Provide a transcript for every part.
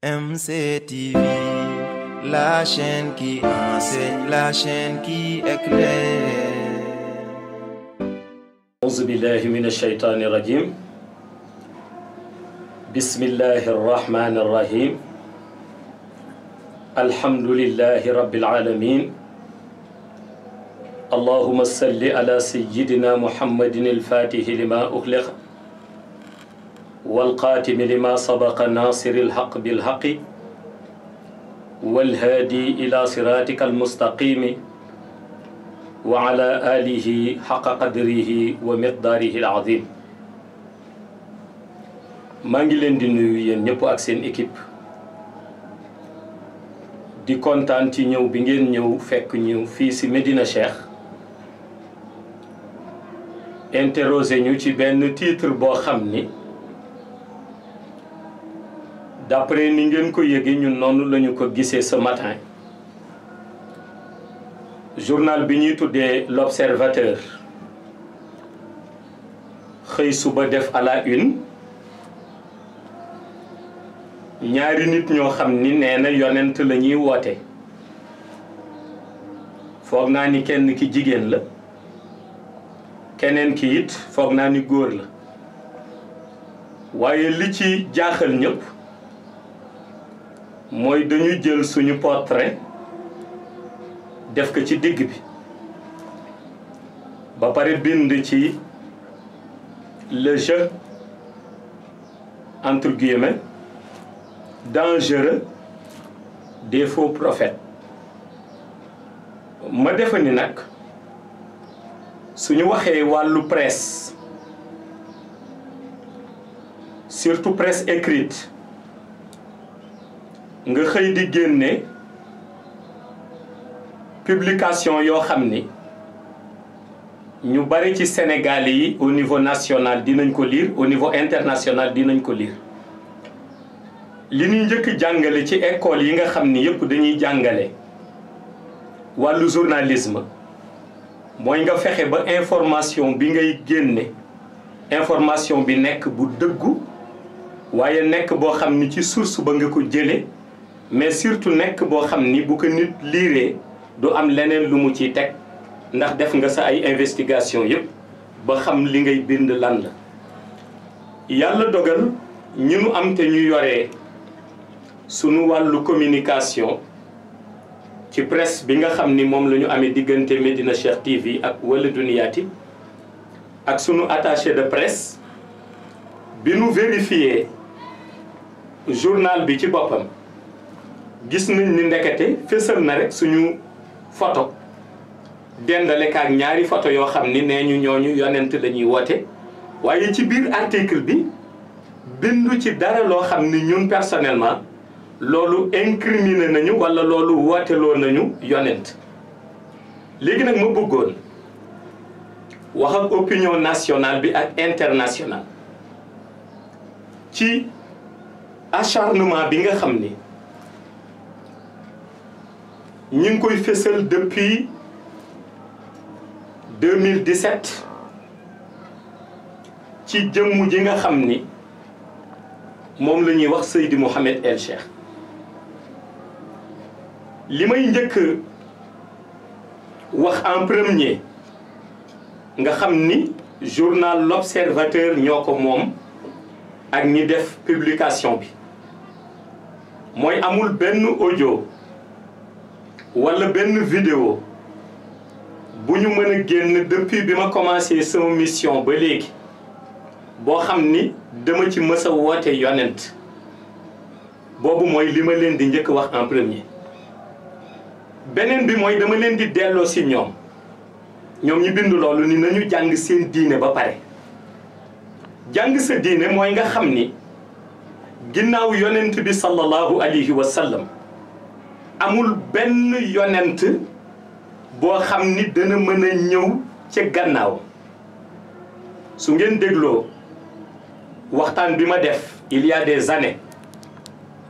MCTV, la chaîne qui enseigne, la chaîne qui éclaire. Auzu billahi minash shaytanir rajim. Bismillahir rahmanir rahim. Alhamdulillahi rabbil alamin. Allahumma salli ala sayyidina Muhammadin al-Fatihi lima ughliqa والقاتم لما سبق ناصر الحق بالحق والهادي إلى صراطك المستقيم وعلى آله حق قدره ومقداره العظيم. maa ngi leen di nuyu yéen ñëpp ak seen équipe di kontaan ci ñëw bi ngeen ñëw fekk ñu fii ci Médina Cheikh interroger ñu ci benn titre boo xam ni d'après ni ngeen ko yëgee ñun noonu lañu ko gisee ce matin journal bi ñuy tuddee l'Observateur xëy suba def à la une ñaari nit ñoo xam ni nee na yonent la ñuy woote foog naa ni kenn ki jigéen la keneen ki it foog naa ni góor la waaye li ci jaaxal ñëpp mooy dañu jël suñu portrait def ko ci digg bi ba pare bind ci le jeu entre guillemets dangereux des faux prophètes ma defe ni nag suñu waxee wàllu presse surtout presse écrite nga xëy di génne publication yoo xam ni ñu bari ci Sénégal yi au niveau national dinañ ko lire au niveau international dinañ ko lire li ñuy njëkk jàngale ci école yi nga xam ni yëpp dañuy jàngale wàllu journalisme mooy nga fexe ba information bi ngay génne information bi nekk bu dëggu waaye nekk boo xam ni ci source ba nga ko jële mais surtout nekk boo xam ni bu ko nit liiree du am leneen lu mu ciy teg ndax def nga sa ay investigation yëpp ba xam li ngay bind lan la yàlla dogal ñi nu am te ñu yoree sunu wàllu communication ci presse bi nga xam ni moom la ñu amee diggante Médina Cheikh TV ak Wala Duniyaati ak sunu attaché de presse bi nu vérifié journal bi ci boppam gis nañ ni ndekete fésal na rek suñu photo dendale ak ñaari photo yoo xam ni nee ñu ñooñu yonent la ñuy woote waaye ci biir article bi bindu ci dara loo xam ni ñun personnellement loolu incriminé nañu wala loolu wooteloo nañu yonent léegi nag ma bëggoon wax ak opinion nationale bi ak internationale ci acharnement bi nga xam ni ñu ngi koy fësal depuis 2017 ci jëmm ji nga xam ni moom la ñuy wax Seydi Mouhamed El Cheikh li may njëkk wax en premier nga xam ni journal l'Observateur ñoo ko moom ak ñi def publication bi mooy amul benn audio wala benn vidéo bu ñu mën a génn depuis bi ma commencé sama mission ba léegi boo xam ni dama ci mës a woote yonent boobu mooy li ma leen di njëkk wax en premier beneen bi mooy dama leen di delloo si ñoom ñi bind loolu ni nañu jàng seen diine ba pare jàng sa diine mooy nga xam ni ginnaaw yonent bi sallallahu alayhi wa sallam amul benn yonent boo xam ni dana mën a ñëw ca gannaaw su ngeen dégloo waxtaan bi ma def il y a des années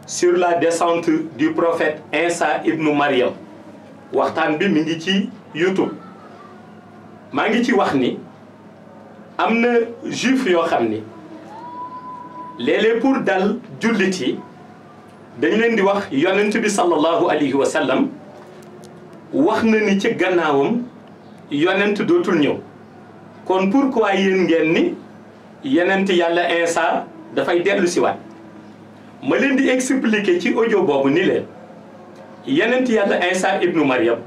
sur la descente du prophète Isa ibnu Maryam waxtaan bi mi ngi ci YouTube maa ngi ci wax ni am na juif yoo xam ni léeg-léeg pour dal jullit yi dañ leen di wax yonent bi sallallahu alayhi wa sallam wax na ni ci gannaawam yonent dootul ñëw kon pourquoi yéen ngeen ni yonent yàlla Isa dafay dellu si waat ma leen di expliquer ci audio boobu ni leen yonent yàlla Isa ibnu Maryam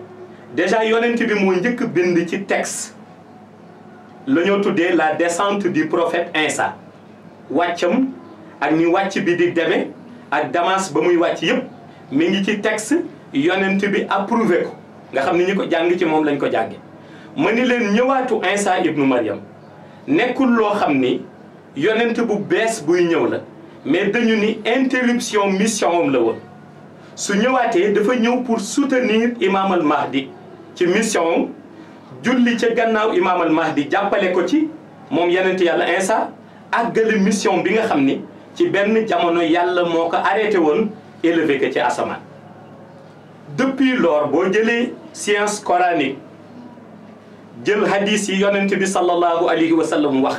déjà yonent bi moo njëkk bind ci texte la ñoo tuddee la descente du prophète Isa wàccam ak ni wàcc bi di demee ak Damas ba muy wàcc yëpp mi ngi ci texte yonent bi approuvé ko nga xam ni ñi ko jàng ci moom lañ ko jànge ma ni leen ñëwaatu Isa ibnu Maryam nekkul loo xam ni yonent bu bees buy ñëw la mais dañu ni interruption mission am la woon su ñëwaatee dafa ñëw pour soutenir Imam al Mahdi ci mission am julli ca gannaaw Imam al Mahdi jàppale ko ci moom yonent yàlla Isa àggale mission bi nga xam ni ci benn jamono yàlla moo ko arrêté woon élevé ko ci asamaan depuis lors boo jëlee science coranique jël hadis yi yonent bi sallallahu alayhi wa sallam wax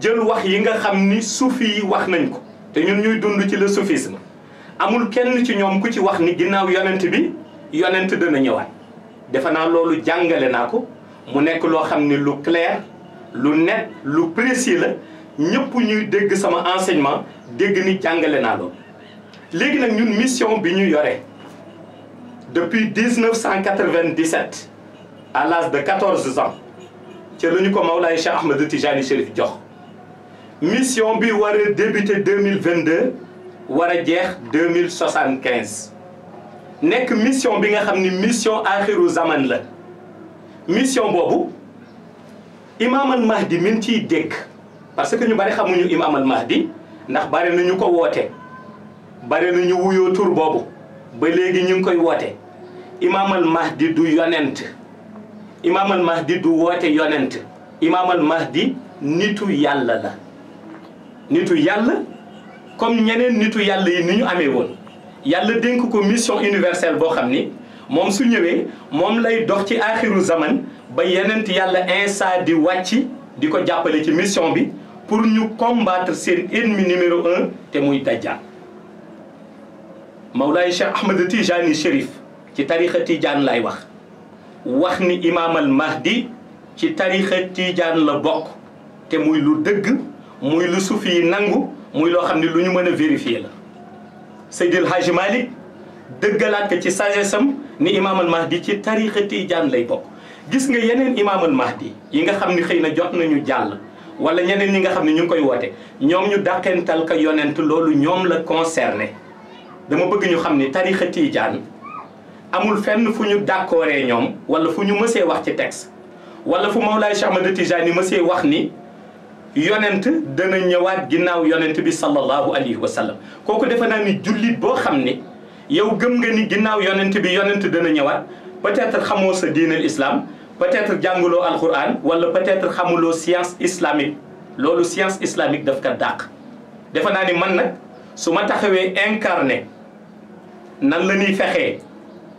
jël wax yi nga xam ni suufi yi wax nañ ko te ñun ñuy dund ci le soufisme amul kenn ci ñoom ku ci wax ni ginnaaw yonent bi yonent dana ñëwaat defe naa loolu jàngale naa ko mu nekk loo xam ni lu clair lu net lu précis la ñëpp ñuy dégg sama enseignement dégg ni jàngale naa loolu léegi nag ñun mission bi ñu yore depuis 1997 à l'âge de 14 ans ci la ñu ko Mawlaay Cheikh Ahmed Tijani Chérif jox mission bi war a débuter 2022 war a jeex 2075 nekk mission bi nga xam ni mission axiru zaman la mission boobu Imam al Mahdi min ciy dégg parce que ñu bari xamuñu Imam al Mahdi ndax bari na ñu ko woote bari na ñu wuyoo tur boobu ba léegi ñu ngi koy woote Imam al Mahdi du yonent Imam al Mahdi du woote yonent Imam al Mahdi nitu yàlla la nitu yàlla comme ñeneen nitu yàlla yi ni ñu amee woon yàlla dénk ko mission universelle boo xam ni moom su ñëwee moom lay dox ci axiru zaman ba yenent yàlla Isa di wàcc di ko jàppale ci mission bi pour ñu combattre seen ennemi numéro 1 te muy Dajjal Mawlaay Cheikh Ahmed Tijani Chérif ci tarixa Tijaan lay wax ni Imam al Mahdi ci tarixa Tijaan la bokk te muy lu dëgg muy lu sufi yi nangu muy loo xam ne lu ñu mën a vérifier la Seydil Hadji Malick dëggalaat ko ci sagesse am ni Imam al Mahdi ci tarixa Tijaan lay bokk gis nga yeneen Imam al Mahdi yi nga xam ni xëy na jot nañu jàll wala ñeneen ñi nga xam ne ñu ngi koy woote ñoom ñu dàqental ka yonent loolu ñoom la concerné dama bëgg ñu xam ni tarixa Tijaan amul fenn fu ñu d'accordé ñoom wala fu ñu mësee wax ci texte wala fu Mawlaay Cheikh Ahmed Tijani mësee wax ni yonent dana ñëwaat ginnaaw yonent bi sallallahu alayhi wa sallam kooku defe naa ni jullit boo xam ni yow gëm nga ni ginnaaw yonent bi yonent dana ñëwaat peut-être xamoo sa diinal islam peut-être jànguloo alquran wala peut-être xamuloo science islamique loolu science islamique daf ko dàq defe naa ni man nag su ma taxawee incarné nan la ñuy fexee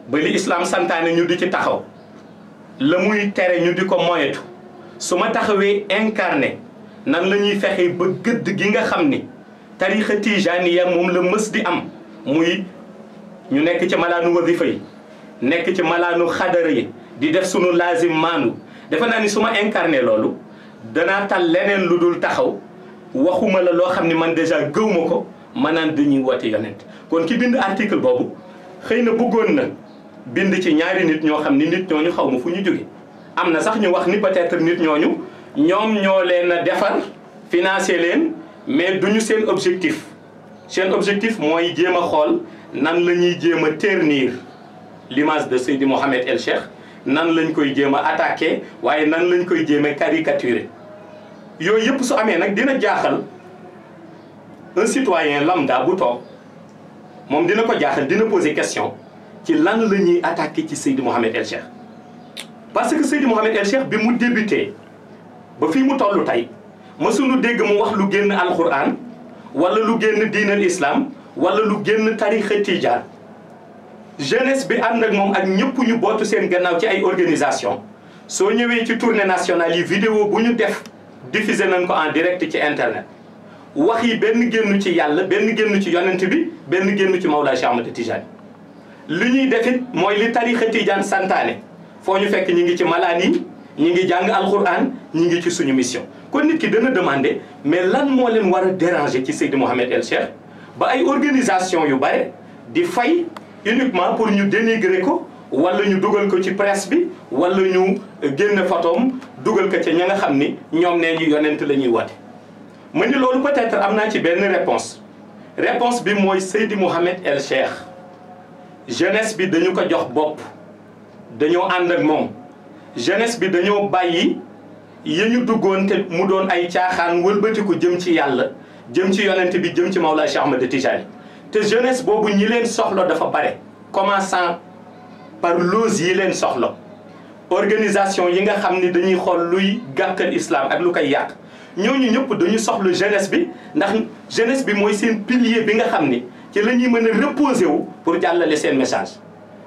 ba li islam santaane ñu di ci taxaw la muy tere ñu di ko moyetu su ma taxawee incarné nan la ñuy fexee ba gëdd gi nga xam ni tarixa tijaniya moom la mës di am muy ñu nekk ci malaanu wasifa yi nekk ci malaanu xadara yi di def sunu lazim maandu defe naa ni su ma incarné loolu danaa tal leneen lu dul taxaw waxuma la loo xam ni man déjà gëw ma ko ma naan dañuy woote yonent kon ki bind article boobu xëy na bëggoon na bind ci ñaari nit ñoo xam ni nit ñooñu xaw ma fu ñu jóge am na sax ñu wax ni peut-être nit ñooñu ñoom ñoo leen a defar financer leen mais duñu seen objectif mooy jéem a xool nan la ñuy jéem a ternir l'image de Seydi Mohamed El Cheikh nan lañ koy jéem a attaquer waaye nan lañ koy jéem a caricaturer yooyu yëpp su amee nag dina jaaxal un citoyen lambda bu toog moom dina ko jaaxal dina poser question ci lan la ñuy attaquer ci Seydi Mohamed El Cheikh parce que Seydi Mohamed El Cheikh bi mu débuté ba fii mu toll tey mësuñu dégg mu wax lu génn alquran wala lu génn diinal islam wala lu génn tarixa tijaan jeunesse bi ànd ak moom ak ñëpp ñu bootu seen gannaaw ci ay organisation soo ñëwee ci tournée nationale yi vidéo bu ñu def diffusé nañ ko en direct ci internet wax yi benn génnu ci yàlla benn génnu ci yonent bi benn génnu ci Mawlaa Cheikh Ahmad Tidiane li ñuy defit mooy li tarixa Tidiane santaane foo ñu fekk ñi ngi ci malaan yi ñi ngi jàng alquran ñi ngi ci suñu mission kon nit ki dana demander mais lan moo leen war a déranger ci Seydi Mouhamed El Cheikh ba ay organisation yu bare di fay uniquement pour ñu dénigrer ko wala ñu dugal ko ci presse bi wala ñu génn photom dugal ko ci ña nga xam ni ñoom nee ñu yonent la ñuy woote ma ni loolu peut-être am naa ci benn réponse bi mooy Seydi Mouhamed El Cheikh jeunesse bi dañu ko jox bopp dañoo ànd ak moom jeunesse bi dañoo bàyyi yi ñu duggoon te mu doon ay caaxaan wëlbatiku jëm ci yàlla jëm ci yonent bi jëm ci Mawlaa Cheikh Ahmad Tijani te jeunesse boobu ñi leen soxla dafa bare commençant par loge yi leen soxla organisation yi nga xam ni dañuy xool luy gàkkal islam ak lu koy yàq ñooñu ñëpp dañu soxla jeunesse bi ndax jeunesse bi mooy seen pilier bi nga xam ni ci la ñuy mën a reposer wu pour jàllale seen message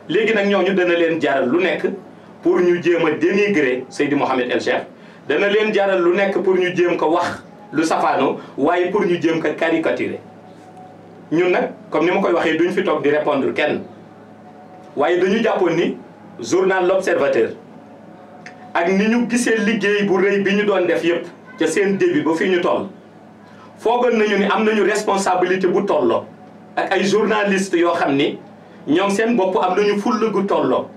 léegi nag ñooñu dana leen jaral lu nekk pour ñu jéem a dénigrer Seydi Mouhamed El Cheikh dana leen jaral lu nekk pour ñu jéem ko wax lu safaano waaye pour ñu jéem ko caricaturer ñun nag comme ni ma koy waxee duñ fi toog di répondre kenn waaye dañu jàppoon ni journal L'Observateur ak ni ñu gisee liggéey bu rëy bi ñu doon def yépp ca seen début ba fi ñu toll foogoon nañu ni am nañu responsabilité bu tolloo ak ay journalistes yoo xam ni ñoom seen bopp am nañu fulla gu tolloo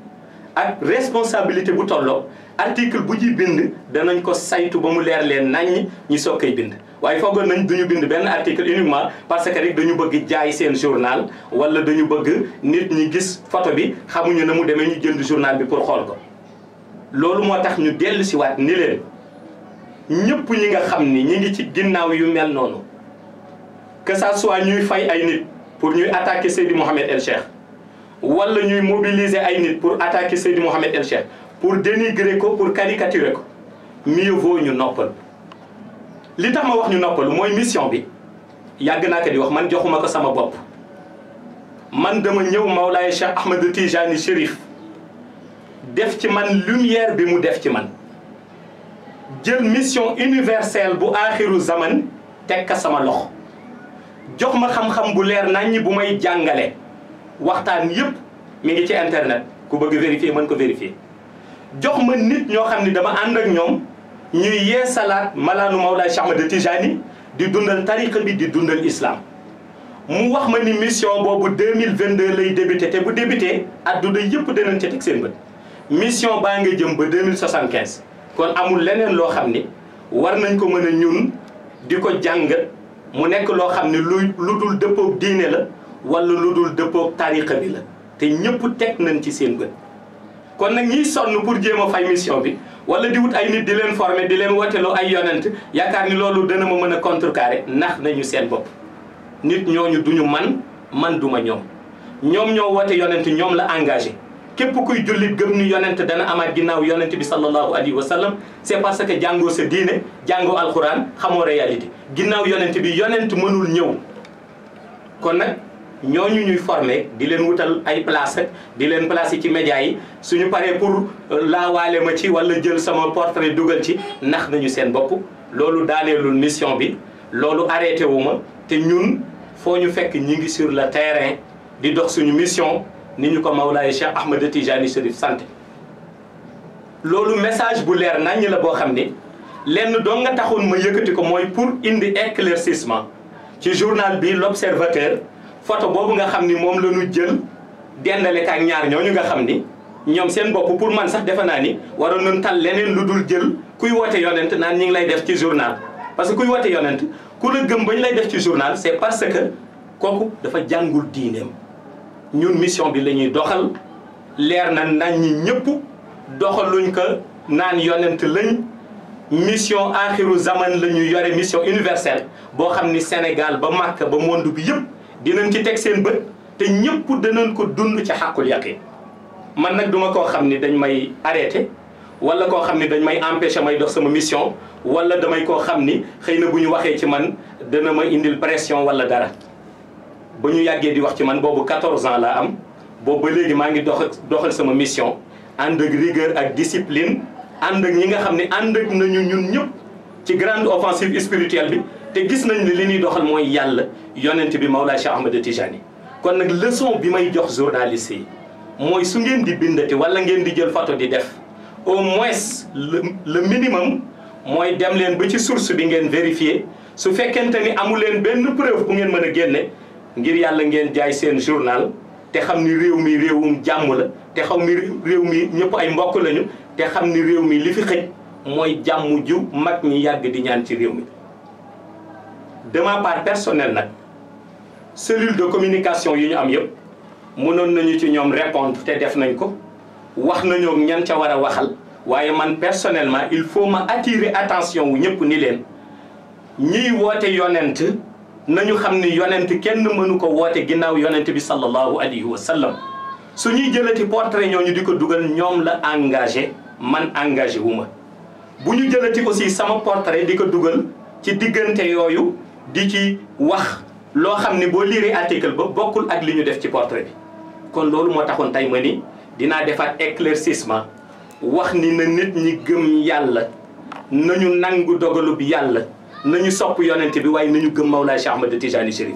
ak responsabilité bu tolloo article bu ji bind danañ ko saytu ba mu leer leen naññ ñi soog koy bind waaye foogoon nañ duñu bind benn article uniquement parce que rek dañu bëgg jaay seen journal wala dañu bëgg nit ñi gis photo bi xamuñu na mu demee ñu jënd journal bi pour xool ko loolu moo tax ñu dellu si waat ni leen ñëpp ñi nga xam ni ñi ngi ci ginnaaw yu mel noonu que ça soit ñuy fay ay nit pour ñuy attaquer Seydi Mouhamed El Cheikh wala ñuy mobiliser ay nit pour attaquer Seydi Mouhamed El Cheikh pour dénigrer ko pour caricaturer ko mieux vaut ñu noppal li tax ma wax ñu noppalu mooy mission bi yàgg naa ko di wax man joxuma ko sama bopp man dama ñëw Mawlaay Cheikh Ahmad Tijani Chérif def ci man lumière bi mu def ci man jël mission universelle bu aaxiru zaman teg ka sama loxo jox ma xam-xam bu leer naññi bu may jàngale waxtaan yépp mi ngi ci internet ku bëgg vérifier mën ko vérifier jox ma nit ñoo xam ni dama ànd ak ñoom ñuy yeesalaat malaanu Mawlaay Cheikh Ahmad Tijani di dundal tariqa bi di dundal islam mu wax ma ni mission boobu 2022 lay débuté te bu débuté adduna yëpp danañ ca teg seen bët mission baa nga jëm ba 2075 kon amul leneen loo xam ni war nañ ko mën a ñun di ko jàngat mu nekk loo xam ne lu dul dëppoog diine la wala lu dul dëppoog tariqa bi la te ñëpp teg nañ ci seen bët kon nag ñiy sonn pour jéem a fay mission bi wala di wut ay nit di leen former di leen wooteloo ay yonent yaakaar ni loolu dana ma mën a contrecarrer nax nañu seen bopp nit ñooñu duñu man duma ñoom ñoo woote yonent ñoom la engagé képp kuy jullit gëm ni yonent dana amaat ginnaaw yonent bi sallallahu alayhi wa sallam c'est parce que jàngoo sa diine jàngoo alquran xamoo réalité ginnaaw yonent bi yonent mënul ñëw kon nag ñooñu ñuy formé di leen wutal ay place ak di leen placé ci médias yi suñu paree pour laawaale ma ci wala jël sama portrait dugal ci nax nañu seen bopp loolu daaneelul mission bi loolu arrêté wu ma te ñun foo ñu fekk ñi ngi sur le terrain di dox suñu mission ni ñu ko Mawlaay Cheikh Ahmad Tijani Chérif santé loolu message bu leer naññ la boo xam ni lenn doo nga taxoon ma yëkkati ko mooy pour indi éclaircissement ci journal bi L'Observateur photo boobu nga xam ni moom la ñu jël dendale ak ñaar ñooñu nga xam ni ñoom seen bopp pour man sax defe naa ni waroon nañ tal leneen lu dul jël kuy woote yonent naan ñi ngi lay def ci journal parce que kuy woote yonent ku la gëm bañ lay def ci journal c'est parce que kooku dafa jàngul diineem ñun mission bi la ñuy doxal leer na nañ ñi ñëpp doxaluñ ko naan yonent lañ mission aaxiru zaman la ñuy yore mission universelle boo xam ni Sénégal ba Makka ba monde bi yëpp dinañ ci teg seen bët te ñëpp danañ ko dund ci xàqul yaqin man nag duma koo xam ni dañ may arrêté wala koo xam ni dañ may empêché may dox sama mission wala damay koo xam ni xëy na bu ñu waxee ci man dana ma indil pression wala dara ba ñu yàggee di wax ci man boobu 14 ans laa am boobu ba léegi maa ngi doxal sama mission ànd ak rigueur ak discipline ànd ak ñi nga xam ne ànd ak nañu ñun ñëpp ci grande offensive spirituelle bi te gis nañ ne li ñuy doxal mooy yàlla yonent bi Mawlaay Cheikh Ahmed Tijani. kon nag leçon bi may jox journaliste yi mooy su ngeen di bindati wala ngeen di jël photo di def au moins le minimum mooy dem leen ba ci source bi ngeen vérifier su fekkente ni amu leen benn preuve bu ngeen mën a génne ngir yàlla ngeen jaay seen journal te xam ni réew mi réewum jàmm la te xam ni réew mi ñëpp ay mbokk lañu te xam ni réew mi li fi xëj mooy jàmm ju mag ñi yàgg di ñaan ci réew mi. de ma part personnelle nag cellule de communication yi ñu am yëpp mënoon nañu ci ñoom répondre te def nañ ko wax nañoo ñan ca war a waxal waaye man personnellement il faut ma attirer attention wu ñëpp ni leen ñiy woote yonent nañu xam ni yonent kenn mënu ko woote ginnaaw yonent bi sallallahu alayhi wa sallam su ñuy jëlati portrait ñooñu di ko dugal ñoom la engagé man engagé wu ma bu ñu jëlati aussi sama portrait di ko dugal ci diggante yooyu di ci wax loo xam ni boo liiree article ba bokkul ak li ñu def ci portrait bi kon loolu moo taxoon tey ma ni dinaa defaat éclaircissement wax ni na nit ñi gëm yàlla nañu nangu dogalub yàlla nañu sopp yonent bi waaye nañu gëm Mawlaay Cheikh Ahmed Tijani Chérif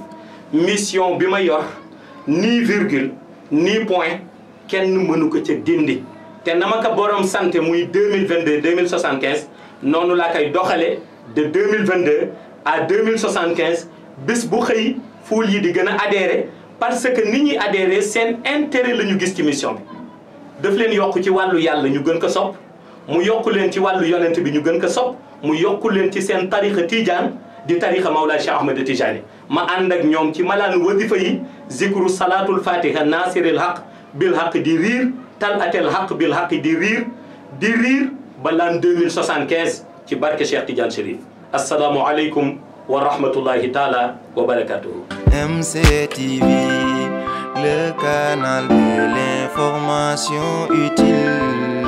mission bi ma yor ni virgule ni point kenn mënu ko ca dindi te na ma ko borom santé muy 2022 2075 noonu laa koy doxale de 2022 à 2075 bis bu xëy fuul yi di gën a adhéré parce que nit ñi adhéré seen intérêt la ñu gis ci mission bi daf leen yokk ci wàllu yàlla ñu gën ko sopp mu yokk leen ci wàllu yonent bi ñu gën ko sopp mu yokk leen ci seen tarixa tijaan di tarixa Mawlaay Cheikh Ahmed Tijani ma ànd ak ñoom ci malaanu wadifa yi zikru salatul fatiha nasiril haq bil haq di riir tal atel haq bil haq di riir ba l'an 2075 ci barke Cheikh Tidiane Chérif assalaamu aleykum wa rahmatullahi taala wa barakatuhu. MCTV, le canal de l'information utile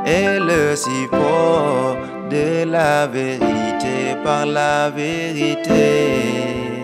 et le support de la vérité par la vérité.